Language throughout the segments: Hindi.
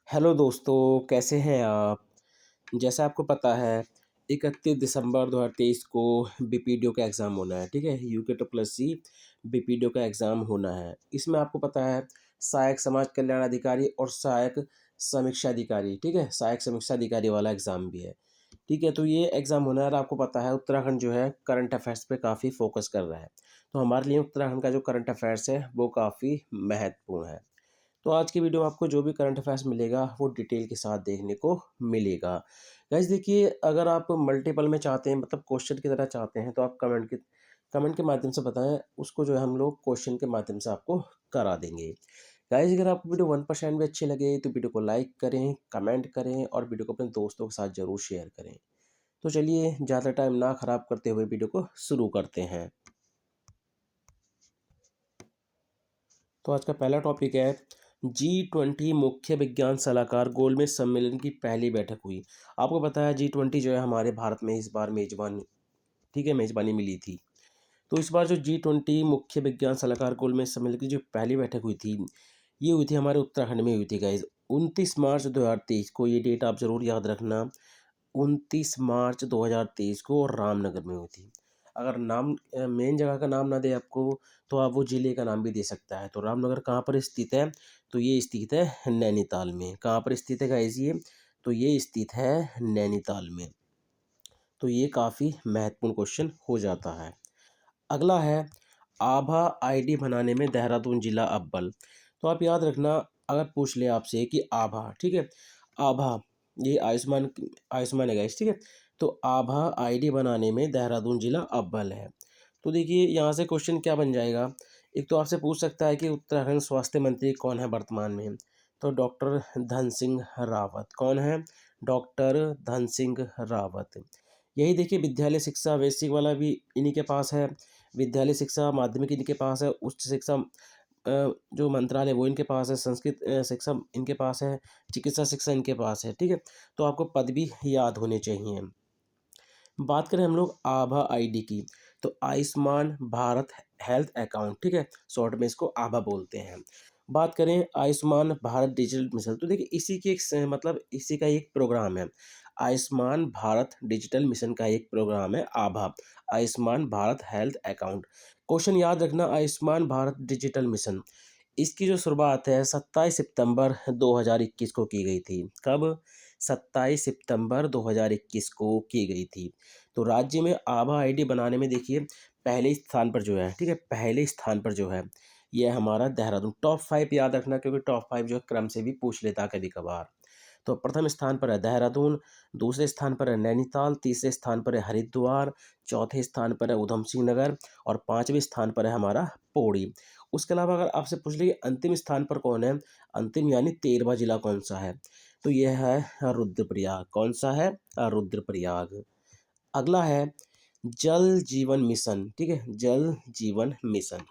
हेलो दोस्तों, कैसे हैं आप? जैसा आपको पता है 31 दिसंबर 2023 को बीपीडीओ का एग्ज़ाम होना है, ठीक है? यूके ट्रिपल एससी बीपीडीओ का एग्ज़ाम होना है। इसमें आपको पता है सहायक समाज कल्याण अधिकारी और सहायक समीक्षा अधिकारी, ठीक है? सहायक समीक्षा अधिकारी वाला एग्ज़ाम भी है, ठीक है? तो ये एग्ज़ाम होना है और आपको पता है उत्तराखंड जो है करंट अफ़ेयर्स पे काफ़ी फ़ोकस कर रहा है। तो हमारे लिए उत्तराखंड का जो करंट अफ़ेयर्स है वो काफ़ी महत्वपूर्ण है। तो आज की वीडियो में आपको जो भी करंट अफेयर्स मिलेगा वो डिटेल के साथ देखने को मिलेगा। गाइस देखिए, अगर आप मल्टीपल में चाहते हैं मतलब क्वेश्चन की तरह चाहते हैं तो आप कमेंट के माध्यम से बताएं, उसको जो है हम लोग क्वेश्चन के माध्यम से आपको करा देंगे। गाइस अगर आपको वीडियो 1% भी अच्छी लगे तो वीडियो को लाइक करें, कमेंट करें और वीडियो को अपने दोस्तों के साथ ज़रूर शेयर करें। तो चलिए ज़्यादा टाइम ना ख़राब करते हुए वीडियो को शुरू करते हैं। तो आज का पहला टॉपिक है G20 मुख्य विज्ञान सलाहकार गोलमेज सम्मेलन की पहली बैठक हुई। आपको पता है G20 जो है हमारे भारत में इस बार मेजबान, ठीक है, मेजबानी मिली थी। तो इस बार जो G20 मुख्य विज्ञान सलाहकार गोलमेज सम्मेलन की जो पहली बैठक हुई थी, ये हुई थी हमारे उत्तराखंड में हुई थी गाइज। 29 मार्च 2023 को, ये डेट आप ज़रूर याद रखना। 29 मार्च 2023 को रामनगर में हुई थी। अगर नाम मेन जगह का नाम ना दे आपको तो आप वो ज़िले का नाम भी दे सकता है। तो रामनगर कहाँ पर स्थित है? तो ये स्थित है नैनीताल में। कहाँ पर स्थित है गाइस ये? तो ये स्थित है नैनीताल में। तो ये काफ़ी महत्वपूर्ण क्वेश्चन हो जाता है। अगला है आभा आईडी बनाने में देहरादून जिला अव्वल। तो आप याद रखना, अगर पूछ ले आपसे कि आभा, ठीक है, आभा ये आयुष्मान आयुष्मान है गाइस, ठीक है। तो आभा आईडी बनाने में देहरादून जिला अव्वल है। तो देखिए यहाँ से क्वेश्चन क्या बन जाएगा। एक तो आपसे पूछ सकता है कि उत्तराखंड स्वास्थ्य मंत्री कौन है वर्तमान में? तो डॉक्टर धन सिंह रावत। कौन है? डॉक्टर धन सिंह रावत। यही देखिए विद्यालय शिक्षा बेसिक वाला भी इन्हीं के पास है। विद्यालय शिक्षा माध्यमिक इनके पास है। उच्च शिक्षा जो मंत्रालय वो इनके पास है। संस्कृत शिक्षा इनके पास है। चिकित्सा शिक्षा इनके पास है, ठीक है। तो आपको पद भी याद होने चाहिए। बात करें हम लोग आभा आईडी की, तो आयुष्मान भारत हेल्थ अकाउंट, ठीक है, शॉर्ट में इसको आभा बोलते हैं। बात करें आयुष्मान भारत डिजिटल मिशन, तो देखिए इसी की मतलब इसी का एक प्रोग्राम है। आयुष्मान भारत डिजिटल मिशन का एक प्रोग्राम है Abha, Ayushman Bharat health account. Question याद रखना, आयुष्मान भारत डिजिटल मिशन, इसकी जो शुरुआत है 27 सितंबर 2021 को की गई थी। कब? 27 सितंबर 2021 को की गई थी। तो राज्य में आभा आईडी बनाने में देखिए पहले स्थान पर जो है, ठीक है, पहले स्थान पर जो है ये हमारा देहरादून। टॉप 5 याद रखना क्योंकि टॉप 5 जो है क्रम से भी पूछ लेता है कभी कभार। तो प्रथम स्थान पर है देहरादून, दूसरे स्थान पर है नैनीताल, तीसरे स्थान पर है हरिद्वार, चौथे स्थान पर है उधम सिंह नगर और पाँचवें स्थान पर है हमारा पौड़ी। उसके अलावा अगर आपसे पूछ ले अंतिम स्थान पर कौन है, अंतिम यानी 13वां जिला कौन सा है, तो यह है रुद्रप्रयाग। कौन सा है? रुद्रप्रयाग। अगला है जल जीवन मिशन, ठीक है, जल जीवन मिशन।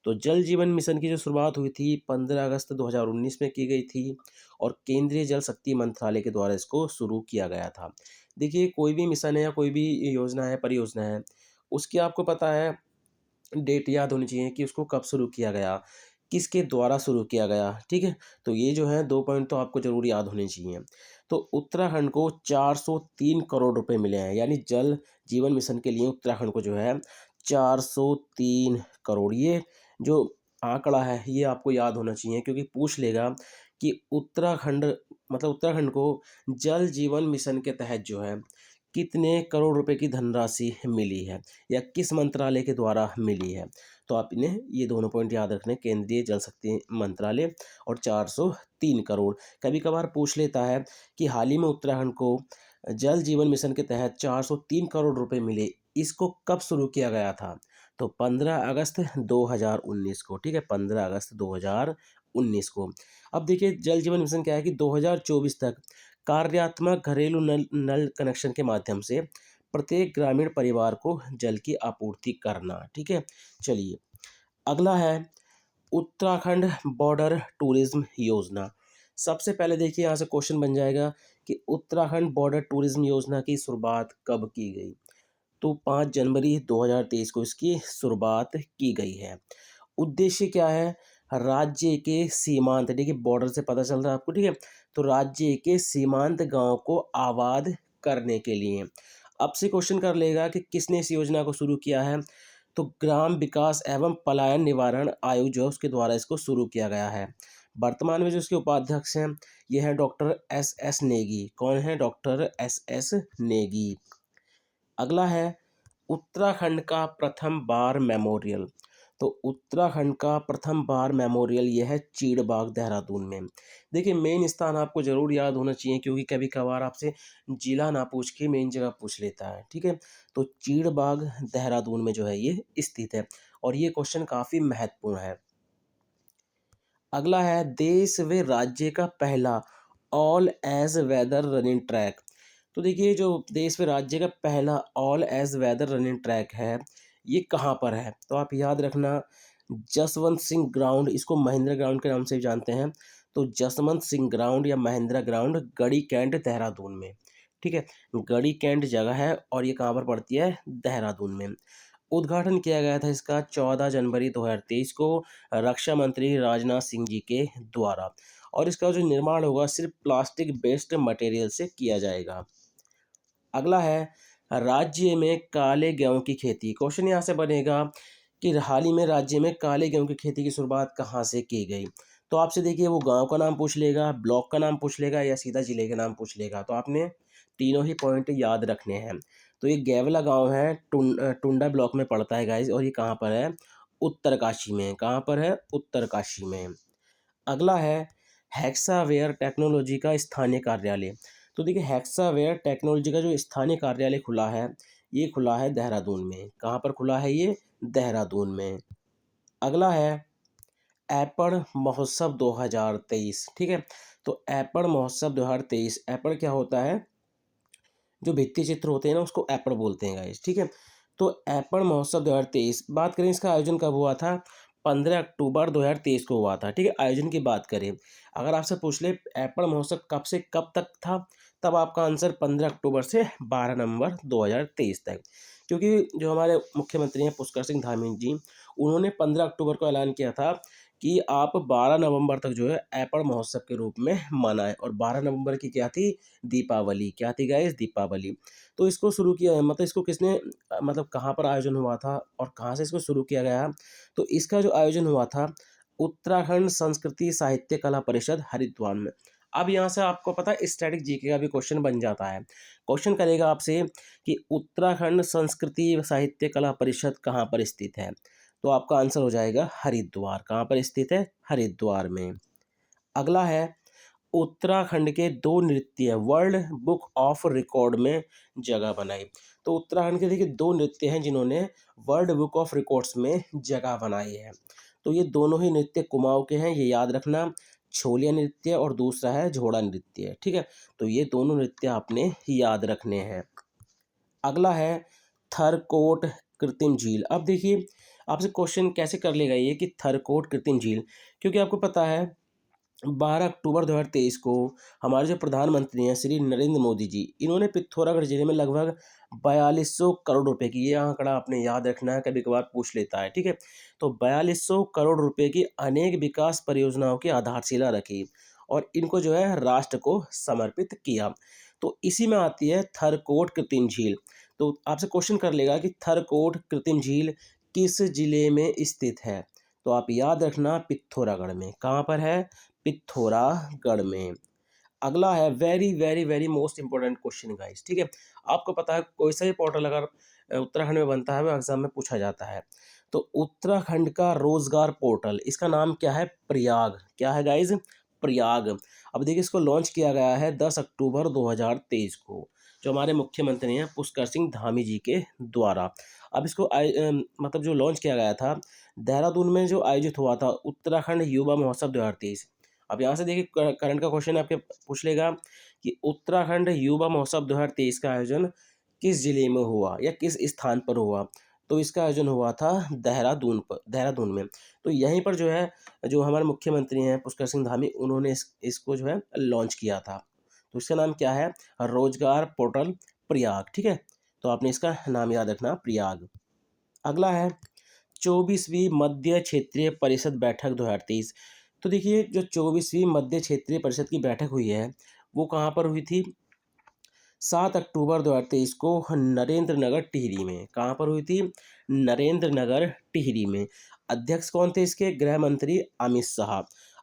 तो जल जीवन मिशन की जो शुरुआत हुई थी 15 अगस्त 2019 में की गई थी और केंद्रीय जल शक्ति मंत्रालय के द्वारा इसको शुरू किया गया था। देखिए कोई भी मिशन है या कोई भी योजना है, परियोजना है, उसकी आपको पता है डेट याद होनी चाहिए कि उसको कब शुरू किया गया, किसके द्वारा शुरू किया गया, ठीक है। तो ये जो है 2 पॉइंट तो आपको ज़रूर याद होने चाहिए। तो उत्तराखंड को 403 करोड़ रुपए मिले हैं, यानी जल जीवन मिशन के लिए उत्तराखंड को जो है 403 करोड़, ये जो आंकड़ा है ये आपको याद होना चाहिए क्योंकि पूछ लेगा कि उत्तराखंड मतलब उत्तराखंड को जल जीवन मिशन के तहत जो है कितने करोड़ रुपए की धनराशि मिली है या किस मंत्रालय के द्वारा मिली है। तो आप इन्हें ये दोनों पॉइंट याद रखने, केंद्रीय जल शक्ति मंत्रालय और 403 करोड़। कभी कभार पूछ लेता है कि हाल ही में उत्तराखंड को जल जीवन मिशन के तहत 403 करोड़ रुपए मिले, इसको कब शुरू किया गया था? तो 15 अगस्त 2019 को, ठीक है, 15 अगस्त 2019 को। अब देखिए जल जीवन मिशन क्या है कि 2024 तक कार्यात्मक घरेलू नल नल कनेक्शन के माध्यम से प्रत्येक ग्रामीण परिवार को जल की आपूर्ति करना, ठीक है। चलिए अगला है उत्तराखंड बॉर्डर टूरिज्म योजना। सबसे पहले देखिए यहाँ से क्वेश्चन बन जाएगा कि उत्तराखंड बॉर्डर टूरिज्म योजना की शुरुआत कब की गई? तो 5 जनवरी 2023 को इसकी शुरुआत की गई है। उद्देश्य क्या है? राज्य के सीमांत, देखिए बॉर्डर से पता चल रहा है आपको, ठीक है। तो राज्य के सीमांत गांव को आबाद करने के लिए। अब से क्वेश्चन कर लेगा कि किसने इस योजना को शुरू किया है, तो ग्राम विकास एवं पलायन निवारण आयोग जो है उसके द्वारा इसको शुरू किया गया है। वर्तमान में जो इसके उपाध्यक्ष हैं ये हैं डॉक्टर एस एस नेगी। कौन है? Doctor S S Negi. अगला है उत्तराखंड का प्रथम बार मेमोरियल। तो उत्तराखंड का प्रथम बार मेमोरियल ये है चीड़बाग देहरादून में। देखिए मेन स्थान आपको जरूर याद होना चाहिए, क्योंकि कभी कभार आपसे जिला ना पूछ के मेन जगह पूछ लेता है, ठीक है। तो चीड़बाग देहरादून में जो है ये स्थित है, और ये क्वेश्चन काफ़ी महत्वपूर्ण है। अगला है देश व राज्य का पहला all age weather running track. तो देखिए जो देश व राज्य का पहला all age weather running track है ये कहाँ पर है, तो आप याद रखना जसवंत सिंह ग्राउंड, इसको महेंद्र ग्राउंड के नाम से भी जानते हैं। तो जसवंत सिंह ग्राउंड या महेंद्र ग्राउंड गढ़ी कैंट देहरादून में, ठीक है। गढ़ी कैंट जगह है और ये कहाँ पर पड़ती है? देहरादून में। उद्घाटन किया गया था इसका 14 जनवरी 2023 को रक्षा मंत्री राजनाथ सिंह जी के द्वारा, और इसका जो निर्माण होगा सिर्फ प्लास्टिक बेस्ड मटेरियल से किया जाएगा। अगला है राज्य में काले गेहूं की खेती। क्वेश्चन यहाँ से बनेगा कि हाल ही में राज्य में काले गेहूं की खेती की शुरुआत कहाँ से की गई। तो आपसे देखिए वो गांव का नाम पूछ लेगा, ब्लॉक का नाम पूछ लेगा, या सीधा जिले के नाम पूछ लेगा। तो आपने तीनों ही पॉइंट याद रखने हैं। तो ये गेवला गांव है, टुंडा ब्लॉक में पड़ता है गाइज, और ये कहाँ पर है? उत्तरकाशी में। कहाँ पर है? उत्तरकाशी में। अगला है हेक्सावेयर टेक्नोलॉजी का स्थानीय कार्यालय। तो देखिए हेक्सावेयर टेक्नोलॉजी का जो स्थानीय कार्यालय खुला है ये खुला है देहरादून में। कहाँ पर खुला है ये? देहरादून में। अगला है एपड़ महोत्सव 2023, ठीक है। तो एपड़ महोत्सव 2023, एपड़ क्या होता है? जो भित्ति चित्र होते हैं ना उसको एपड़ बोलते हैं गाइस, ठीक है। तो एपड़ महोत्सव 2023 बात करें, इसका आयोजन कब हुआ था? 15 अक्टूबर 2023 को हुआ था, ठीक है। आयोजन की बात करें, अगर आपसे पूछ ले एपड़ महोत्सव कब से कब तक था, तब आपका आंसर 15 अक्टूबर से 12 नवंबर 2023 तक। क्योंकि जो हमारे मुख्यमंत्री हैं पुष्कर सिंह धामी जी, उन्होंने 15 अक्टूबर को ऐलान किया था कि आप 12 नवंबर तक जो है एपड़ महोत्सव के रूप में मनाएं, और 12 नवंबर की क्या थी? दीपावली। क्या थी गाइस? दीपावली। तो इसको शुरू किया, मतलब इसको किसने मतलब कहाँ पर आयोजन हुआ था और कहाँ से इसको शुरू किया गया? तो इसका जो आयोजन हुआ था उत्तराखंड संस्कृति साहित्य कला परिषद हरिद्वार में। अब यहाँ से आपको पता है स्टैटिक जीके का भी क्वेश्चन बन जाता है। क्वेश्चन करेगा आपसे कि उत्तराखंड संस्कृति साहित्य कला परिषद कहाँ पर स्थित है, तो आपका आंसर हो जाएगा हरिद्वार। कहाँ पर स्थित है? हरिद्वार में। अगला है उत्तराखंड के दो नृत्य वर्ल्ड बुक ऑफ रिकॉर्ड में जगह बनाई। तो उत्तराखंड के देखिए दो नृत्य हैं जिन्होंने वर्ल्ड बुक ऑफ रिकॉर्ड्स में जगह बनाई है। तो ये दोनों ही नृत्य कुमाऊं के हैं, ये याद रखना। छोलिया नृत्य और दूसरा है झोड़ा नृत्य, ठीक है। तो ये दोनों नृत्य आपने याद रखने हैं। अगला है थरकोट कृत्रिम झील। अब देखिए आपसे क्वेश्चन कैसे कर लेगा ये कि थरकोट कृत्रिम झील, क्योंकि आपको पता है 12 अक्टूबर 2023 को हमारे जो प्रधानमंत्री हैं श्री नरेंद्र मोदी जी, इन्होंने पिथौरागढ़ जिले में लगभग 4200 करोड़ रुपए की, ये आंकड़ा आपने याद रखना है, कभी कभार पूछ लेता है, ठीक है। तो 4200 करोड़ रुपए की अनेक विकास परियोजनाओं की आधारशिला रखी और इनको जो है राष्ट्र को समर्पित किया। तो इसी में आती है थरकोट कृत्रिम झील। तो आपसे क्वेश्चन कर लेगा कि थरकोट कृत्रिम झील किस जिले में स्थित है, तो आप याद रखना पिथौरागढ़ में। कहाँ पर है? पिथौरागढ़ में। अगला है very very very most important question guys, ठीक है। आपको पता है कोई सा भी पोर्टल अगर उत्तराखंड में बनता है वो एग्जाम में पूछा जाता है। तो उत्तराखंड का रोजगार पोर्टल, इसका नाम क्या है? प्रयाग। क्या है गाइज? प्रयाग। अब देखिए इसको लॉन्च किया गया है 10 अक्टूबर 2023 को, जो हमारे मुख्यमंत्री हैं पुष्कर सिंह धामी जी के द्वारा। अब इसको मतलब जो लॉन्च किया गया था देहरादून में, जो आयोजित हुआ था उत्तराखंड युवा महोत्सव 2023। अब यहाँ से देखिए करंट का क्वेश्चन आपके पूछ लेगा कि उत्तराखंड युवा महोत्सव 2023 का आयोजन किस जिले में हुआ या किस स्थान पर हुआ, तो इसका आयोजन हुआ था देहरादून में। तो यहीं पर जो है जो हमारे मुख्यमंत्री हैं पुष्कर सिंह धामी, उन्होंने इसको जो है लॉन्च किया था। तो इसका नाम क्या है? रोजगार पोर्टल प्रयाग, ठीक है। तो आपने इसका नाम याद रखना प्रयाग। अगला है 24वीं मध्य क्षेत्रीय परिषद बैठक 2023। तो देखिए जो 24वीं मध्य क्षेत्रीय परिषद की बैठक हुई है, वो कहाँ पर हुई थी? 7 अक्टूबर 2023 को नरेंद्र नगर टिहरी में। कहाँ पर हुई थी? नरेंद्र नगर टिहरी में। अध्यक्ष कौन थे इसके? गृह मंत्री अमित शाह।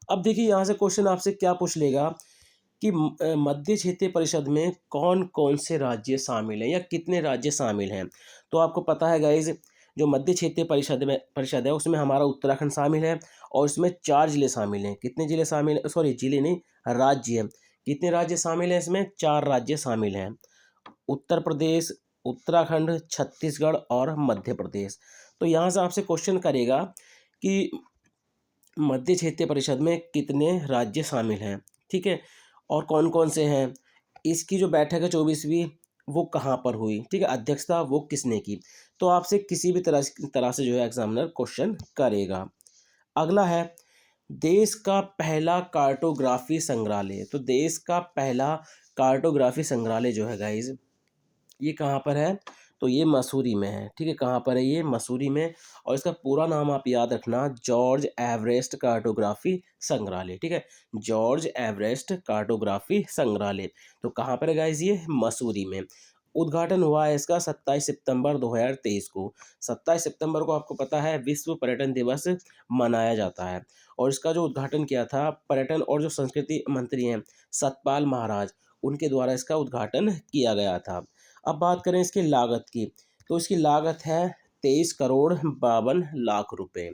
अब देखिए यहाँ से क्वेश्चन आपसे क्या पूछ लेगा कि मध्य क्षेत्रीय परिषद में कौन कौन से राज्य शामिल हैं या कितने राज्य शामिल हैं। तो आपको पता है गाइज, जो मध्य क्षेत्रीय परिषद है उसमें हमारा उत्तराखंड शामिल है और इसमें 4 जिले शामिल हैं। कितने जिले शामिल हैं? सॉरी, जिले नहीं, राज्य हैं। कितने राज्य शामिल हैं इसमें? 4 राज्य शामिल हैं। उत्तर प्रदेश, उत्तराखंड, छत्तीसगढ़ और मध्य प्रदेश। तो यहाँ से आपसे क्वेश्चन करेगा कि मध्य क्षेत्रीय परिषद में कितने राज्य शामिल हैं, ठीक है, और कौन कौन से हैं। इसकी जो बैठक है 24वीं, वो कहाँ पर हुई, ठीक है, अध्यक्षता वो किसने की। तो आपसे किसी भी तरह से जो है एग्जामिनर क्वेश्चन करेगा। अगला है देश का पहला कार्टोग्राफी संग्रहालय। तो देश का पहला कार्टोग्राफी संग्रहालय जो है गाइज, ये कहाँ पर है? तो ये मसूरी में है, ठीक है। कहाँ पर है ये? मसूरी में। और इसका पूरा नाम आप याद रखना, जॉर्ज एवरेस्ट कार्टोग्राफी संग्रहालय, ठीक है, जॉर्ज एवरेस्ट कार्टोग्राफी संग्रहालय। तो कहाँ पर है गाइज? ये मसूरी में। उद्घाटन हुआ है इसका 27 सितंबर 2023 को। 27 सितंबर को आपको पता है विश्व पर्यटन दिवस मनाया जाता है, और इसका जो उद्घाटन किया था पर्यटन और जो संस्कृति मंत्री हैं सतपाल महाराज, उनके द्वारा इसका उद्घाटन किया गया था। अब बात करें इसकी लागत की, तो इसकी लागत है 23 करोड़ 52 लाख रुपए।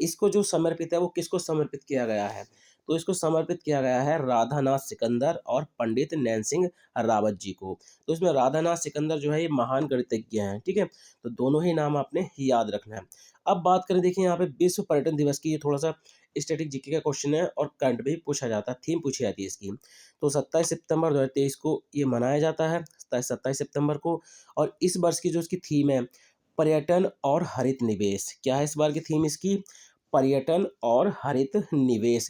इसको जो समर्पित है वो किसको समर्पित किया गया है? तो इसको समर्पित किया गया है राधानाथ सिकंदर और पंडित नैन सिंह रावत जी को। तो इसमें राधानाथ सिकंदर जो है ये महान गणितज्ञ हैं, ठीक है, तो दोनों ही नाम आपने याद रखना है। अब बात करें, देखिए यहाँ पे विश्व पर्यटन दिवस की, ये थोड़ा सा स्टैटिक जीके का क्वेश्चन है और करंट भी पूछा जाता है, थीम पूछी जाती है इसकी। तो 27 सितंबर 2023 को ये मनाया जाता है, 27 सितंबर को। और इस वर्ष की जो इसकी थीम है पर्यटन और हरित निवेश। क्या है इस बार की थीम इसकी? पर्यटन और हरित निवेश।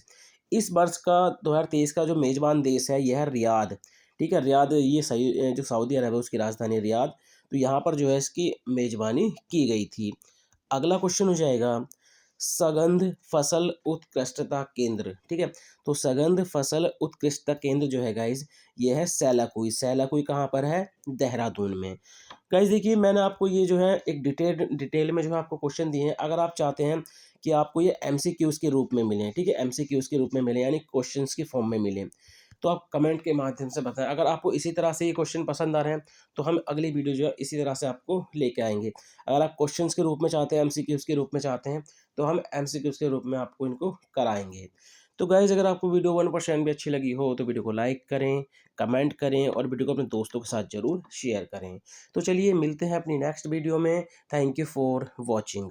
इस वर्ष का 2023 का जो मेजबान देश है यह है रियाद, ठीक है, रियाद, ये सही जो सऊदी अरब है उसकी राजधानी रियाद। तो यहाँ पर जो है इसकी मेजबानी की गई थी। अगला क्वेश्चन हो जाएगा सगंध फसल उत्कृष्टता केंद्र, ठीक है। तो सगंध फसल उत्कृष्टता केंद्र जो है गाइज, ये है सैलाकुई। सैलाकुई कहाँ पर है? देहरादून में। गाइज देखिए मैंने आपको ये जो है एक डिटेल में जो है आपको क्वेश्चन दिए हैं। अगर आप चाहते हैं कि आपको ये एमसीक्यूज के रूप में मिले, ठीक है, एमसीक्यूज के रूप में मिले यानी क्वेश्चंस की फॉर्म में मिले, तो आप कमेंट के माध्यम से बताएं। अगर आपको इसी तरह से ये क्वेश्चन पसंद आ रहे हैं तो हम अगली वीडियो जो है इसी तरह से आपको लेके आएंगे। अगर आप क्वेश्चंस के रूप में चाहते हैं, एमसीक्यूज के रूप में चाहते हैं, तो हम एमसीक्यूज के रूप में आपको इनको कराएंगे। तो गाइज अगर आपको वीडियो 1% भी अच्छी लगी हो तो वीडियो को लाइक करें, कमेंट करें और वीडियो को अपने दोस्तों के साथ ज़रूर शेयर करें। तो चलिए मिलते हैं अपनी नेक्स्ट वीडियो में। Thank you for watching.